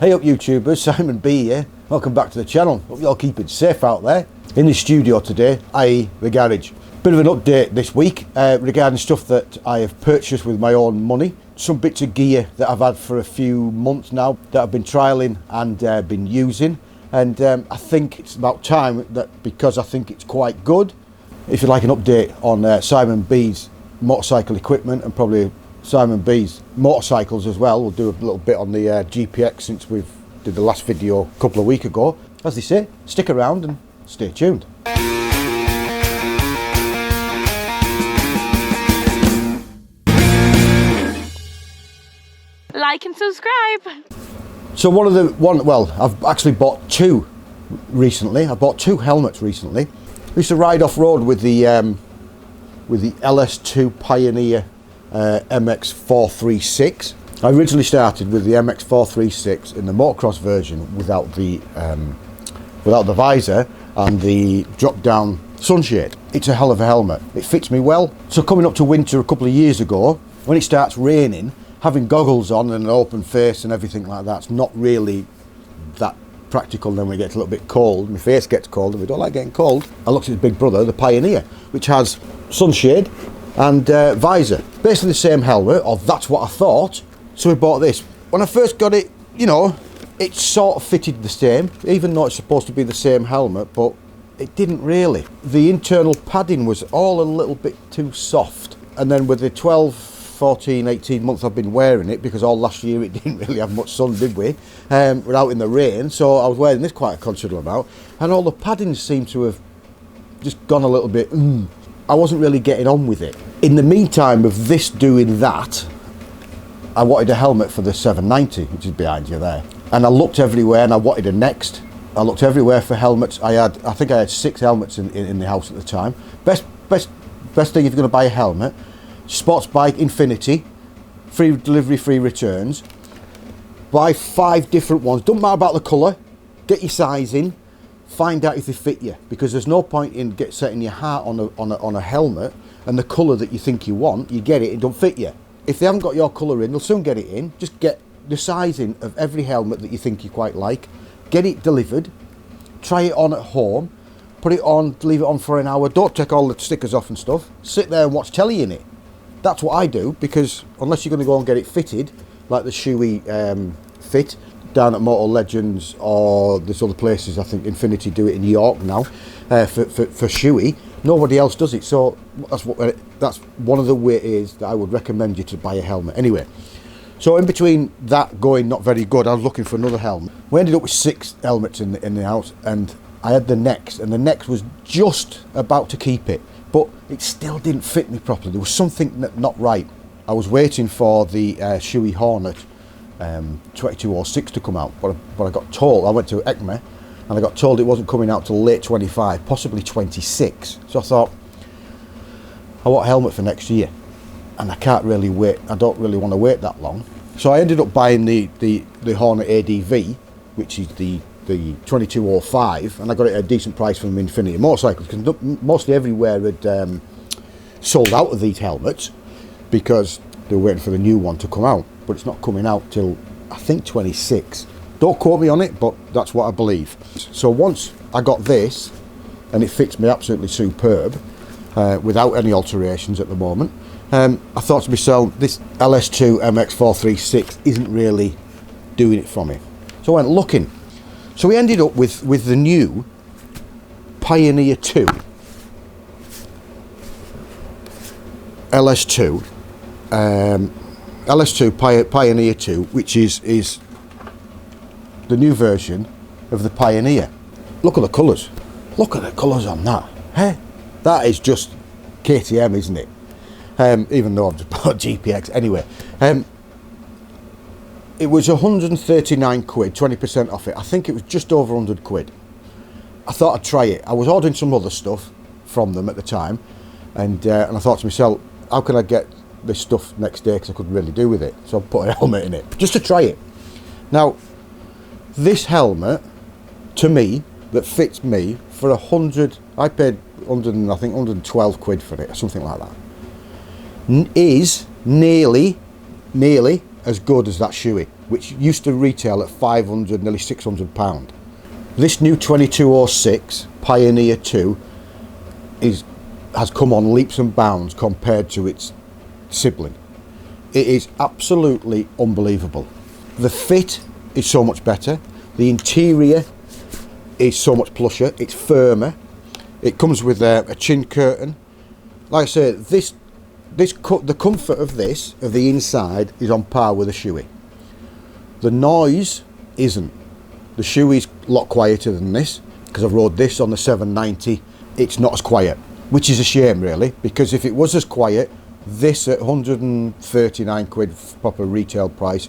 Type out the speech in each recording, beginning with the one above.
Hey up YouTubers, Simon B here. Welcome back to the channel. Hope you're all keeping safe out there. In the studio today, i.e. the garage. Bit of an update this week regarding stuff that I have purchased with my own money. Some bits of gear that I've had for a few months now that I've been trialling and been using. And I think it's about time that, because I think it's quite good. If you'd like an update on Simon B's motorcycle equipment and probably Simon B's motorcycles as well, we'll do a little bit on the GPX since we've did the last video a couple of weeks ago. As they say, stick around and stay tuned. Like and subscribe. So I've actually bought two recently. I bought two helmets recently. I used to ride off road with the LS2 Pioneer MX436. I originally started with the MX436 in the motocross version without the visor and the drop down sunshade. It's a hell of a helmet. It fits me well. So coming up to winter a couple of years ago, when it starts raining, having goggles on and an open face and everything like that's not really that practical. Then when it gets a little bit cold, my face gets cold and we don't like getting cold. I looked at his big brother, the Pioneer, which has sunshade and visor. Basically the same helmet, or that's what I thought. So we bought this. When I first got it, you know, it sort of fitted the same, even though it's supposed to be the same helmet, but it didn't really. The internal padding was all a little bit too soft. And then with the 12, 14, 18 months I've been wearing it, because all last year it didn't really have much sun, did we? We're out in the rain, so I was wearing this quite a considerable amount, and all the padding seemed to have just gone a little bit, I wasn't really getting on with it. In the meantime of this doing that, I wanted a helmet for the 790, which is behind you there. And I looked everywhere and I wanted a next. I looked everywhere for helmets. I think I had 6 helmets in the house at the time. Best thing if you're going to buy a helmet, sports bike Infinity, free delivery, free returns. Buy 5 different ones. Don't matter about the colour. Get your size in. Find out if they fit you, because there's no point in setting your heart on a helmet and the colour that you think you want, you get it, it don't fit you. If they haven't got your colour in, they'll soon get it in. Just get the sizing of every helmet that you think you quite like, get it delivered, try it on at home, put it on, leave it on for an hour, don't take all the stickers off and stuff, sit there and watch telly in it. That's what I do, because unless you're going to go and get it fitted, like the Shoei fit down at Motor Legends, or there's other places, I think Infinity do it in York now, for Shoei, nobody else does it. So that's one of the ways that I would recommend you to buy a helmet. Anyway, so in between that going not very good, I was looking for another helmet. We ended up with 6 helmets in the house, and I had the next, and the next was just about to keep it, but it still didn't fit me properly. There was something not right. I was waiting for the Shoei Hornet 2206 to come out, but I got told, I went to ECMA and I got told it wasn't coming out till late 25, possibly 26. So I thought, I want a helmet for next year, and I can't really wait. I don't really want to wait that long. So I ended up buying the Hornet ADV, which is the 2205, and I got it at a decent price from Infinity Motorcycles, because mostly everywhere had sold out of these helmets because they were waiting for the new one to come out. But it's not coming out till, I think, 26. Don't quote me on it, but that's what I believe. So once I got this, and it fits me absolutely superb, without any alterations at the moment, I thought to myself, this LS2 MX436 isn't really doing it for me. So I went looking. So we ended up with the new Pioneer 2. LS2. LS2 Pioneer 2, which is the new version of the Pioneer. Look at the colours. Look at the colours on that. Hey, that is just KTM, isn't it? Even though I've just bought GPX. Anyway, it was 139 quid, 20% off it. I think it was just over 100 quid. I thought I'd try it. I was ordering some other stuff from them at the time, and I thought to myself, how can I get this stuff next day, because I couldn't really do with it. So I put a helmet in it just to try it. Now, this helmet, to me, that fits me for 100, I paid 100, I think 112 quid for it or something like that, is nearly as good as that shoey, which used to retail at 500, nearly £600. This new 2206 Pioneer 2 has come on leaps and bounds compared to its sibling. It is absolutely unbelievable. The fit is so much better. The interior is so much plusher. It's firmer. It comes with a chin curtain. Like I say, the comfort of the inside is on par with the shoey. The noise isn't. The shoey's a lot quieter than this, because I've rode this on the 790. It's not as quiet, which is a shame really, because if it was as quiet, this at 139 quid proper retail price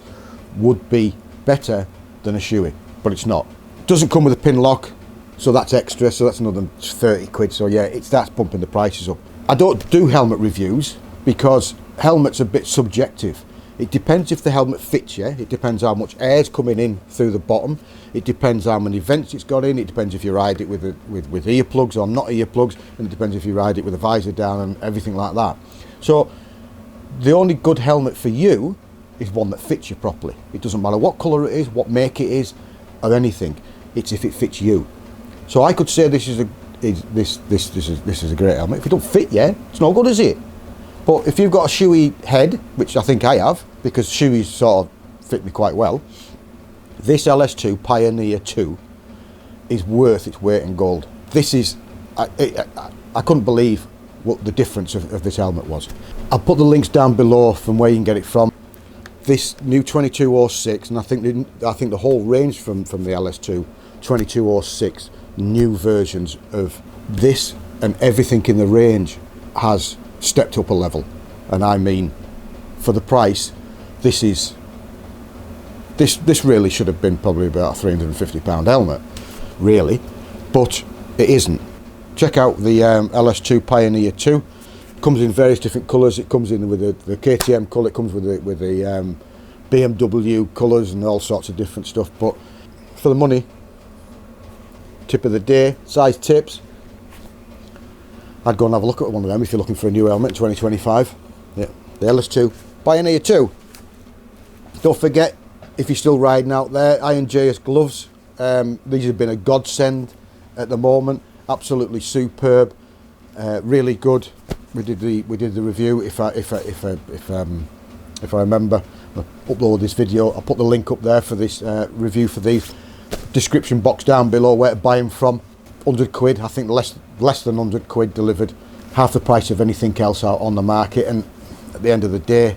would be better than a shoey, but it's not. It doesn't come with a pin lock, so that's extra, so that's another 30 quid. So yeah, it starts pumping the prices up. I don't do helmet reviews because helmets are a bit subjective. It depends if the helmet fits you. It depends how much air's coming in through the bottom. It depends how many vents it's got in. It depends if you ride it with earplugs or not earplugs, and it depends if you ride it with a visor down and everything like that. So the only good helmet for you is one that fits you properly. It doesn't matter what colour it is, what make it is, or anything. It's if it fits you. So I could say this is a great helmet. If it don't fit you, it's no good, is it? But if you've got a shoey head, which I think I have, because shoeys sort of fit me quite well, this LS2 Pioneer 2 is worth its weight in gold. This is, I couldn't believe what the difference of this helmet was. I'll put the links down below from where you can get it from. This new 2206, and I think the whole range from the LS2 2206 new versions of this and everything in the range has stepped up a level. And I mean, for the price, this really should have been probably about a £350 helmet, really, but it isn't. Check out the LS2 Pioneer 2. Comes in various different colours. It comes in with the KTM colour. It comes with the BMW colours and all sorts of different stuff. But for the money, tip of the day, size tips, I'd go and have a look at one of them if you're looking for a new helmet in 2025. Yeah, the LS2 Pioneer 2. Don't forget, if you're still riding out there, Iron JS gloves. These have been a godsend at the moment. Absolutely superb, really good. We did the review. If I remember, I'll upload this video. I'll put the link up there for this review for these. Description box down below where to buy them from. 100 quid, I think less than 100 quid delivered, half the price of anything else out on the market. And at the end of the day,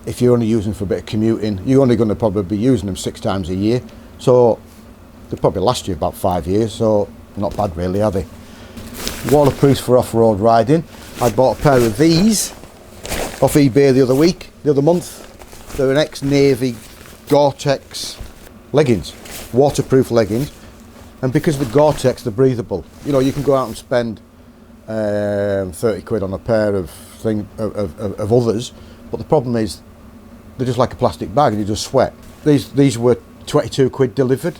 if you're only using for a bit of commuting, you're only going to probably be using them 6 times a year, so they'll probably last you about 5 years, so not bad really, are they? Waterproofs for off-road riding. I bought a pair of these off eBay the other month. They're an ex-Navy Gore-Tex leggings, waterproof leggings. And because the Gore-Tex, they're breathable. You know, you can go out and spend 30 quid on a pair of others, but the problem is they're just like a plastic bag and you just sweat. These were 22 quid delivered.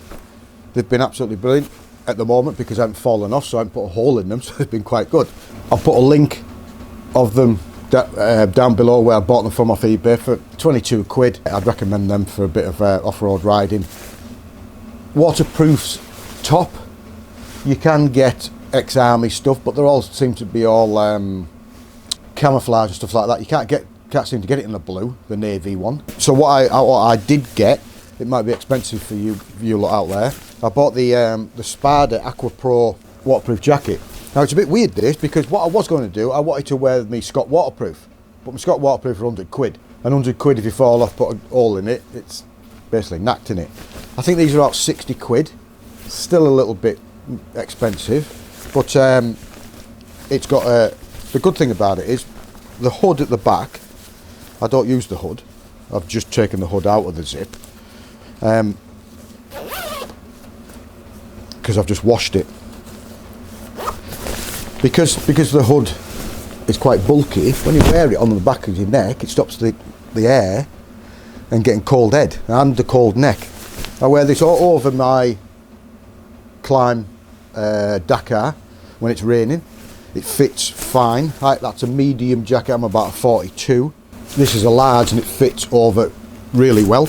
They've been absolutely brilliant at the moment because I haven't fallen off, so I haven't put a hole in them, so they've been quite good. I'll put a link of them down below where I bought them from off eBay for 22 quid. I'd recommend them for a bit of off-road riding. Waterproofs top, you can get ex-army stuff, but they all seem to be all camouflage and stuff like that. You can't seem to get it in the blue, the navy one. So what I did get, it might be expensive for you lot out there. I bought the Spada Aqua Pro waterproof jacket. Now it's a bit weird this, because what I was going to do, I wanted to wear my Scott waterproof, but my Scott waterproof for 100 quid. And 100 quid if you fall off, put a hole in it, it's basically knacked in it. I think these are about 60 quid. Still a little bit expensive, but it's got the good thing about it is the hood at the back. I don't use the hood. I've just taken the hood out of the zip because I've just washed it. Because the hood is quite bulky, when you wear it on the back of your neck, it stops the air and getting cold head and the cold neck. I wear this all over my climb Dakar when it's raining. It fits fine. That's a medium jacket. I'm about a 42. This is a large and it fits over really well.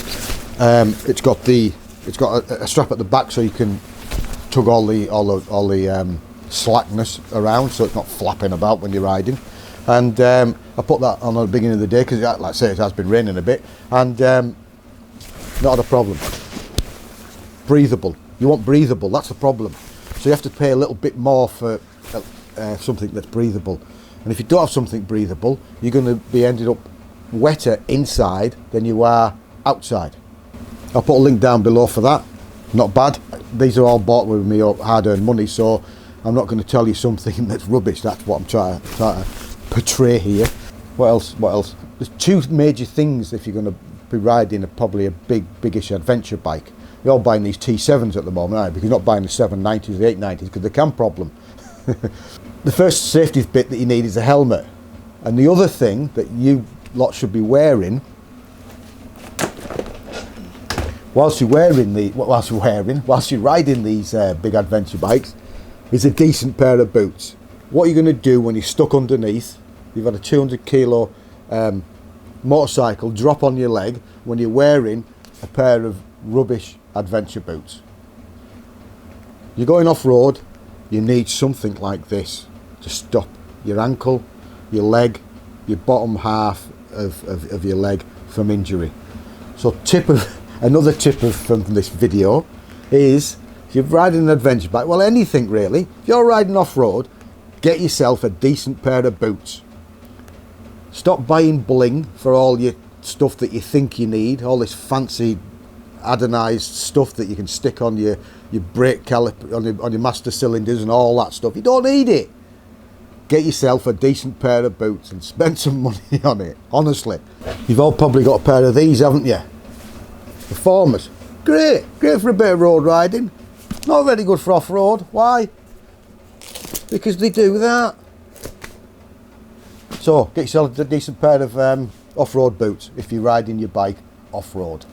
It's got a strap at the back so you can tug all the slackness around, so it's not flapping about when you're riding. And I put that on at the beginning of the day because, like I say, it has been raining a bit, and not a problem. Breathable. You want breathable, that's the problem. So you have to pay a little bit more for something that's breathable. And if you don't have something breathable, you're going to be ended up wetter inside than you are outside. I'll put a link down below for that. Not bad. These are all bought with me hard-earned money, so I'm not going to tell you something that's rubbish. That's what I'm trying to portray here. What else? There's two major things if you're going to be riding probably a biggish adventure bike. You're all buying these T7s at the moment, aren't you? Because you're not buying the 790s, the 890s, because the cam problem. The first safety bit that you need is a helmet. And the other thing that you lot should be wearing, whilst you're riding these big adventure bikes, is a decent pair of boots. What you're going to do when you're stuck underneath, you've had a 200 kilo motorcycle drop on your leg when you're wearing a pair of rubbish adventure boots. You're going off-road, you need something like this to stop your ankle, your leg, your bottom half of your leg from injury. So another tip from this video is, if you're riding an adventure bike, well, anything really, if you're riding off-road, get yourself a decent pair of boots. Stop buying bling for all your stuff that you think you need, all this fancy adonized stuff that you can stick on your brake caliper, on your master cylinders and all that stuff. You don't need it. Get yourself a decent pair of boots and spend some money on it, honestly. You've all probably got a pair of these, haven't you? Performers. Great for a bit of road riding. Not very good for off-road. Why? Because they do that. So, get yourself a decent pair of off-road boots if you're riding your bike off-road.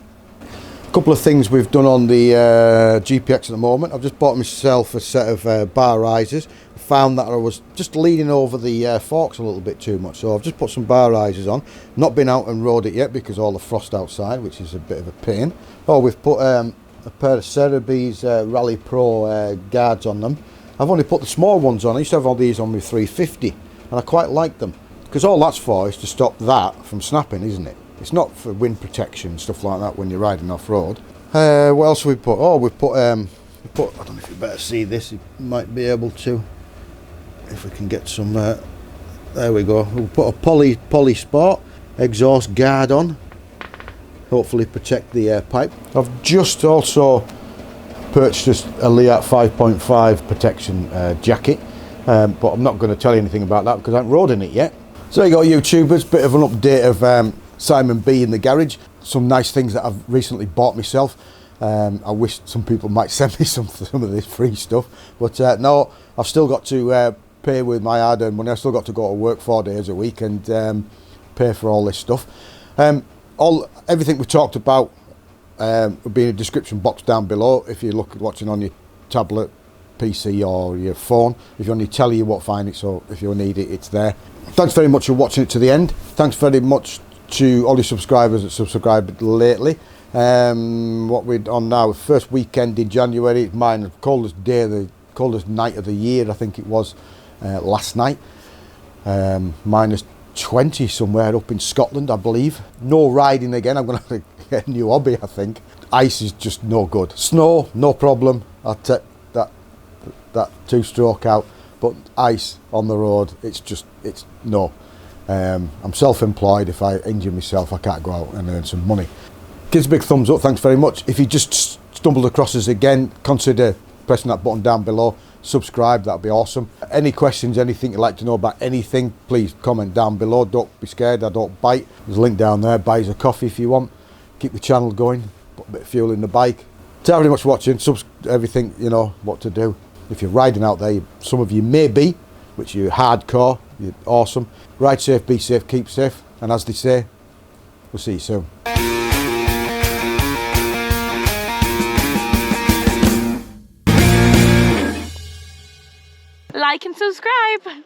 A couple of things we've done on the GPX at the moment. I've just bought myself a set of bar risers. I found that I was just leaning over the forks a little bit too much, so I've just put some bar risers on. Not been out and rode it yet because all the frost outside, which is a bit of a pain. Oh, we've put a pair of Cerebe's Rally Pro guards on them. I've only put the small ones on. I used to have all these on with 350, and I quite like them because all that's for is to stop that from snapping, isn't it? It's not for wind protection and stuff like that when you're riding off-road. What else have we put? Oh, we put, I don't know if you better see this, you might be able to, if we can get some, there we go. We'll put a Poly Sport exhaust guard on, hopefully protect the pipe. I've just also purchased a Liat 5.5 protection jacket, but I'm not going to tell you anything about that because I haven't rode in it yet. So you got YouTubers, bit of an update of Simon B in the garage. Some nice things that I've recently bought myself. I wish some people might send me some of this free stuff, but no, I've still got to pay with my hard-earned money. I've still got to go to work 4 days a week and pay for all this stuff. Everything we talked about will be in a description box down below. If you're watching on your tablet, PC or your phone, if you're on your telly you won't find it, so if you need it, it's there. Thanks very much for watching it to the end. Thanks very much to all your subscribers that subscribed lately. What we're on now, first weekend in January, mine the coldest day, the coldest night of the year, I think it was last night. Minus 20 somewhere up in Scotland, I believe. No riding again. I'm going to have to get a new hobby, I think. Ice is just no good. Snow, no problem. I'll take that two-stroke out. But ice on the road, it's no. I'm self-employed. If I injure myself, I can't go out and earn some money. Give us a big thumbs up. Thanks very much. If you just stumbled across us again, consider pressing that button down below. Subscribe, that'd be awesome. Any questions, anything you'd like to know about anything, please comment down below. Don't be scared, I don't bite. There's a link down there. Buy us a coffee if you want. Keep the channel going. Put a bit of fuel in the bike. Thanks very much for watching. Everything, you know what to do. If you're riding out there, some of you may be, which you're hardcore, you're awesome. Ride safe, be safe, keep safe. And as they say, we'll see you soon. Like and subscribe.